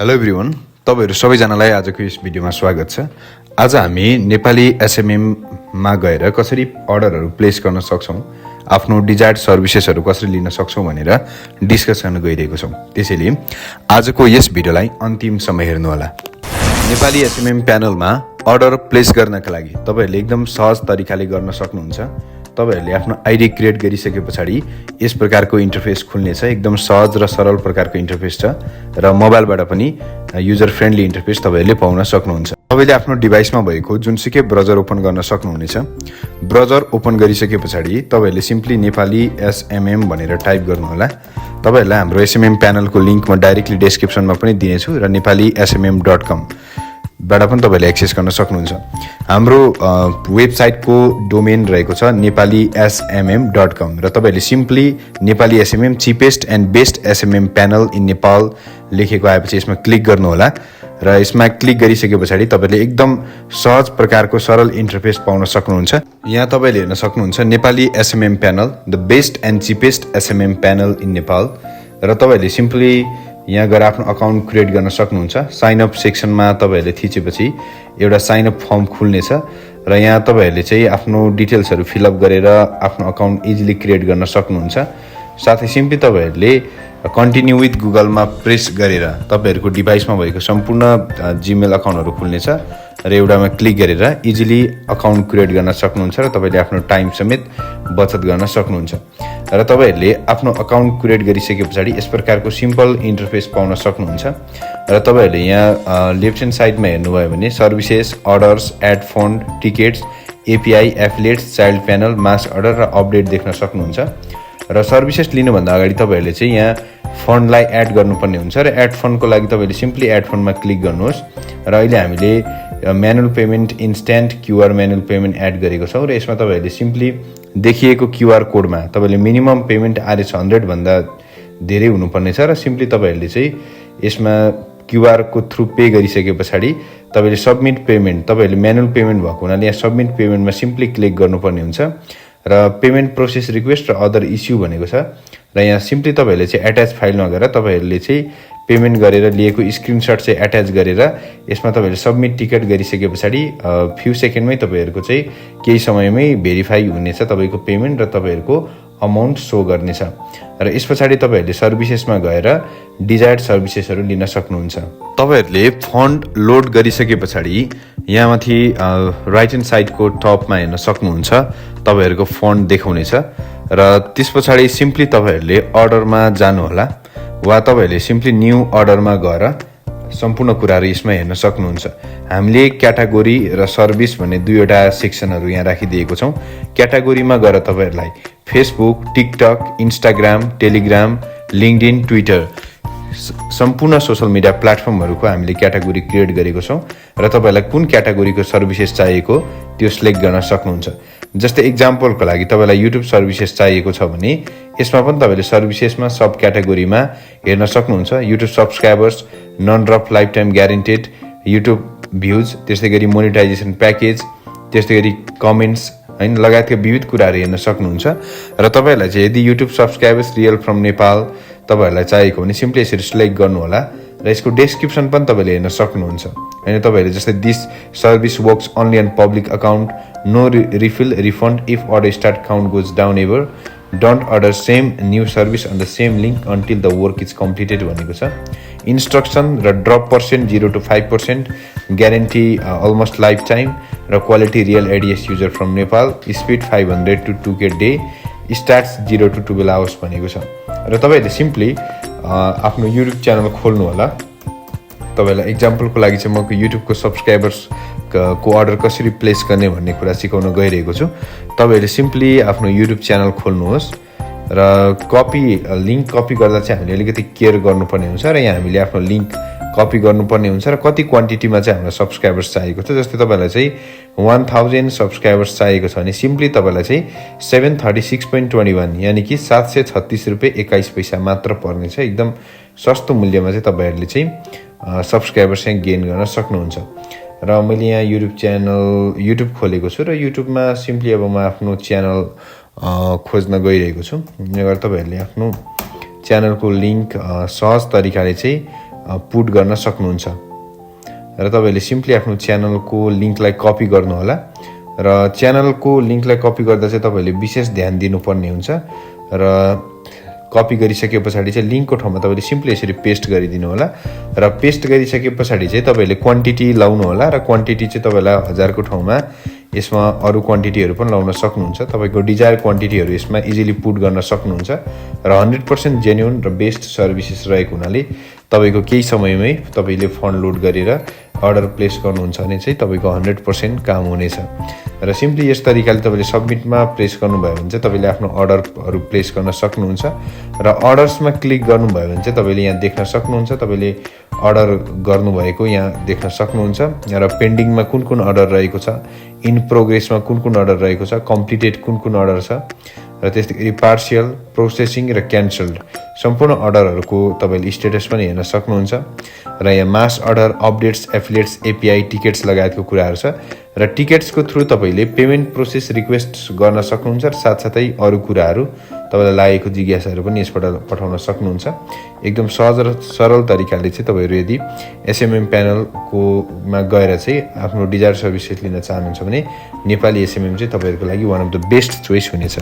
Hello everyone, तपाईहरु सबैजनालाई आजको यस भिडियोमा स्वागत छ। आज हामी नेपाली एसएमएममा गएर कसरी अर्डरहरू प्लेस गर्न सक्छौं, आफ्नो डिजायर्ड सर्भिसेसहरू कसरी लिन सक्छौं भनेर डिस्कस गर्न गइरहेको छौं। त्यसैले आजको यस भिडियोलाई अन्तिमसम्म हेर्नु होला। नेपाली एसएमएम प्यानलमा अर्डर प्लेस गर्नका लागि तपाईहरुले एकदम सहज तरिकाले गर्न सक्नुहुन्छ। तपाईहरुले आफ्नो आईडी क्रिएट गरिसके पछाडी यस प्रकारको इन्टरफेस खुल्नेछ। एकदम सहज र सरल प्रकारको इन्टरफेस छ र मोबाइलबाट पनि युजर फ्रेन्डली इन्टरफेस तपाईहरुले पाउन सक्नुहुन्छ। तपाईले आफ्नो डिभाइसमा भएको जुनसुकै ब्राउजर ओपन गर्न सक्नुहुनेछ। ब्राउजर ओपन गरिसके पछाडी तपाईहरुले सिम्पली नेपाली एसएमएम भनेर टाइप गर्नु होला। तपाईहरुलाई हाम्रो एसएमएम प्यानलको लिंक म डाइरेक्टली डेस्क्रिप्सनमा पनि दिनेछु र nepalysmm.com बाट पनि तपाईले एक्सेस गर्न सक्नुहुन्छ। हाम्रो वेबसाइटको डोमेन रहेको छ nepalysmm.com र तपाईले simply Nepali SMM cheapest and best SMM panel in Nepal लेखेको आएपछि यसमा क्लिक गर्नु होला र यसमा क्लिक गरिसके पछाडी तपाईले एकदम सहज प्रकारको सरल इन्टरफेस पाउन सक्नुहुन्छ। यहाँ तपाईले हेर्न सक्नुहुन्छ Nepali SMM panel, the best and cheapest SMM panel in Nepal र तपाईले सिम्पली यहाँ गएर आफ्नो अकाउन्ट क्रिएट गर्न सक्नुहुन्छ। साइन अप सेक्सनमा तपाईहरुले थिचेपछि एउटा साइन अप फर्म खुल्नेछ र यहाँ तपाईहरुले चाहिँ आफ्नो डिटेल्सहरु फिल अप गरेर आफ्नो अकाउन्ट इजिली क्रिएट गर्न सक्नुहुन्छ। साथै सिम्पली तपाईहरुले कन्टिन्यू विथ गुगलमा प्रेस गरेर तपाईहरुको डिभाइसमा भएको सम्पूर्ण जीमेल अकाउन्टहरु खुल्नेछ र एउटामा क्लिक गरेर इजिली अकाउन्ट क्रिएट गर्न सक्नुहुन्छ र तपाईले आफ्नो टाइम समेत बचत गर्न सक्नुहुन्छ। र तपाईहरुले आफ्नो अकाउन्ट क्रिएट गरिसके पछाडी यस प्रकारको सिम्पल इन्टरफेस पाउन सक्नुहुन्छ र तपाईहरुले यहाँ लेफ्ट ह्यान्ड साइडमा हेर्नुभयो भने services, orders, add fund, tickets, API, affiliates, child panel, mass order र अपडेट देख्न सक्नुहुन्छ। र सर्भिसेस लिनुभन्दा अगाडि तपाईहरुले चाहिँ यहाँ फन्डलाई एड गर्नुपर्ने हुन्छ र एड फन्डको लागि तपाईले सिम्पली एड फन्डमा क्लिक गर्नुहोस् र अहिले हामीले manual payment, instant QR manual payment add गरेको छौं र यसमा तपाईहरुले सिम्पली देखिएको क्यूआर कोडमा तपाईले मिनिमम पेमेन्ट RS100 भन्दा धेरै हुनुपर्ने छ र सिम्पली तपाईहरुले चाहिँ यसमा क्यूआर को थ्रु पे गरिसके पछाडी तपाईले सबमिट पेमेन्ट, तपाईहरुले म्यानुअल पेमेन्ट भएको हुनाले यहाँ सबमिट पेमेन्टमा सिम्पली क्लिक गर्नुपर्ने हुन्छ र पेमेन्ट प्रोसेस रिक्वेस्ट र अदर इस्यु भनेको छ र यहाँ सिम्पली तपाईहरुले चाहिँ एट्याच फाइलमा गएर तपाईहरुले चाहिँ पेमेन्ट गरेर लिएको स्क्रिनशट चाहिँ एट्याच गरेर यसमा तपाईहरुले सबमिट टिकट गरिसके पछाडी फ्यु सेकेन्डमै तपाईहरुको चाहिँ केही समयमै भेरिफाई हुनेछ तपाईको पेमेन्ट र तपाईहरुको अमाउन्ट शो गर्नेछ र यस पछाडी तपाईहरुले सर्भिसेसमा गएर डिजायर्ड सर्भिसेसहरु लिन सक्नुहुन्छ। तपाईहरुले फन्ड लोड गरिसके पछाडी यहाँ माथि राइट ह्यान्ड साइडको टपमा हेर्न सक्नुहुन्छ तपाईहरुको फन्ड देखाउनेछ र त्यस पछाडी सिम्पली तपाईहरुले अर्डरमा जानु होला वा तपाईहरुले सिम्पली न्यू अर्डरमा गएर सम्पूर्ण कुराहरु यसमा हेर्न सक्नुहुन्छ। हामीले क्याटेगोरी र सर्भिस भन्ने दुईवटा सेक्सनहरु यहाँ राखिदिएको छौं। क्याटेगोरीमा गएर तपाईहरुलाई Facebook, TikTok, Instagram, Telegram, LinkedIn, Twitter सम्पूर्ण सोशल मिडिया प्लेटफर्महरुको हामीले क्याटेगोरी क्रिएट गरेको छौं र तपाईहरुलाई कुन क्याटेगोरीको सर्भिसेस चाहिएको त्यो सिलेक्ट गर्न सक्नुहुन्छ। जस्तै एक्जाम्पलको लागि तपाईलाई युट्युब सर्भिसेस चाहिएको छ भने यसमा पनि तपाईले सर्भिसेसमा सब क्याटेगोरीमा हेर्न सक्नुहुन्छ। YouTube subscribers, non drop lifetime guaranteed, YouTube views, त्यसैगरी मोनेटाइजेसन प्याकेज, त्यसैगरी कमेन्ट्स हैन लगायतका विविध कुराहरु हेर्न सक्नुहुन्छ र तपाईहरुलाई चाहिँ यदि युट्युब सब्स्क्राइबर्स रियल फ्रम नेपाल तपाईहरुलाई चाहिएको भने सिम्पली यसरी सिलेक्ट गर्नु होला र यसको डेस्क्रिप्सन पनि तपाईले हेर्न सक्नुहुन्छ। हैन तपाईहरुले जस्तै this service works only on public account, no refill refund if order start count goes down ever, don't order same new service on the same link until the work is completed भनेको छ। Instruction र drop percent 0 to 5%, guarantee almost lifetime र quality real ADS user from Nepal, speed 500 to 2K day, starts 0 to 12 hours भनेको छ र तपाईहरुले simply आफ्नो YouTube channel खोल्नु होला। तपाईहरुलाई एक्जाम्पलको लागि चाहिँ म युट्युबको सब्स्क्राइबर्स को अर्डर कसरी प्लेस गर्ने भन्ने कुरा सिकाउन गइरहेको छु। तपाईहरुले सिम्पली आफ्नो युट्युब च्यानल खोल्नुहोस् र लिंक कपी गर्दा चाहिँ हामीले अलिकति केयर गर्नुपर्ने हुन्छ र यहाँ हामीले आफ्नो लिंक कपी गर्नुपर्ने हुन्छ र कति क्वान्टिटीमा चाहिँ हामीलाई सब्स्क्राइबर्स चाहिएको छ। जस्तै तपाईलाई चाहिँ 1000 सब्स्क्राइबर्स चाहिएको छ भने सिम्पली तपाईलाई चाहिँ 736.21 यानी कि 736 रुपैयाँ 21 पैसा मात्र पर्नेछ। एकदम सस्तो मूल्यमा चाहिँ तपाईहरुले चाहिँ सब्स्क्राइबर्स चाहिँ गेन गर्न सक्नुहुन्छ। र मैले यहाँ युट्युब खोलेको छु र युट्युबमा सिम्पली अब म आफ्नो च्यानल खोज्न गइरहेको छु। यहाँ तपाईहरुले आफ्नो च्यानलको लिंक सहज तरिकाले चाहिँ पुट गर्न सक्नुहुन्छ र तपाईले सिम्पली आफ्नो च्यानलको लिंकलाई कपी गर्नु होला र च्यानलको लिंकलाई कपी गर्दा चाहिँ तपाईले विशेष ध्यान दिनुपर्ने हुन्छ र कपी गरिसकेपछि चाहिँ लिंकको ठाउँमा तपाईले सिम्पली यसरी पेस्ट गरिदिनु होला र पेस्ट गरिसकेपछि चाहिँ तपाईले क्वान्टिटी लाउनु होला र क्वान्टिटी चाहिँ तपाईलाई 1000 को ठाउँमा यसमा अरु क्वान्टिटीहरु पनि लाउन सक्नुहुन्छ तपाईको डिजायर क्वान्टिटीहरु यसमा इजिली पुट गर्न सक्नुहुन्छ र 100% जेन्युन र बेस्ट सर्भिसेस रहेको हुनाले तपाईको केही समयमै तपाईले फन्ड लोड गरेर अर्डर प्लेस गर्नुहुन्छ भने चाहिँ तपाईको 100% काम हुनेछ र सिम्पली यस तरिकाले तपाईले सबमिटमा प्रेस गर्नुभयो भने चाहिँ तपाईले आफ्नो अर्डरहरु प्लेस गर्न सक्नुहुन्छ र अर्डर्समा क्लिक गर्नुभयो भने चाहिँ तपाईले यहाँ देख्न सक्नुहुन्छ तपाईले अर्डर गर्नुभएको यहाँ देख्न सक्नुहुन्छ र पेन्डिङमा कुन अर्डर रहेको छ इन प्रोग्रेसमा कुन अर्डर रहेको छ कम्प्लिटेड कुन अर्डर छ र त्यस्तै पार्शियल प्रोसेसिङ र क्यान्सल्ड सम्पूर्ण अर्डरहरुको तपाईले स्टेटस पनि हेर्न सक्नुहुन्छ र यहाँ mass order updates affiliates API tickets लगायतको कुराहरु छ र टिकट्सको थ्रु तपाईले पेमेन्ट प्रोसेस रिक्वेस्ट गर्न सक्नुहुन्छ र साथसाथै अरु कुराहरु तपाईलाई लागेको जिज्ञासाहरु पनि यसबाट पठाउन सक्नुहुन्छ एकदम सहज र सरल तरिकाले चाहिँ तपाईहरु यदि एसएमएम प्यानलको मा गएर चाहिँ आफ्नो डिजायर सर्भिसेस लिन चाहनुहुन्छ भने नेपाली एसएमएम चाहिँ तपाईहरुको लागि one of the best choice हुनेछ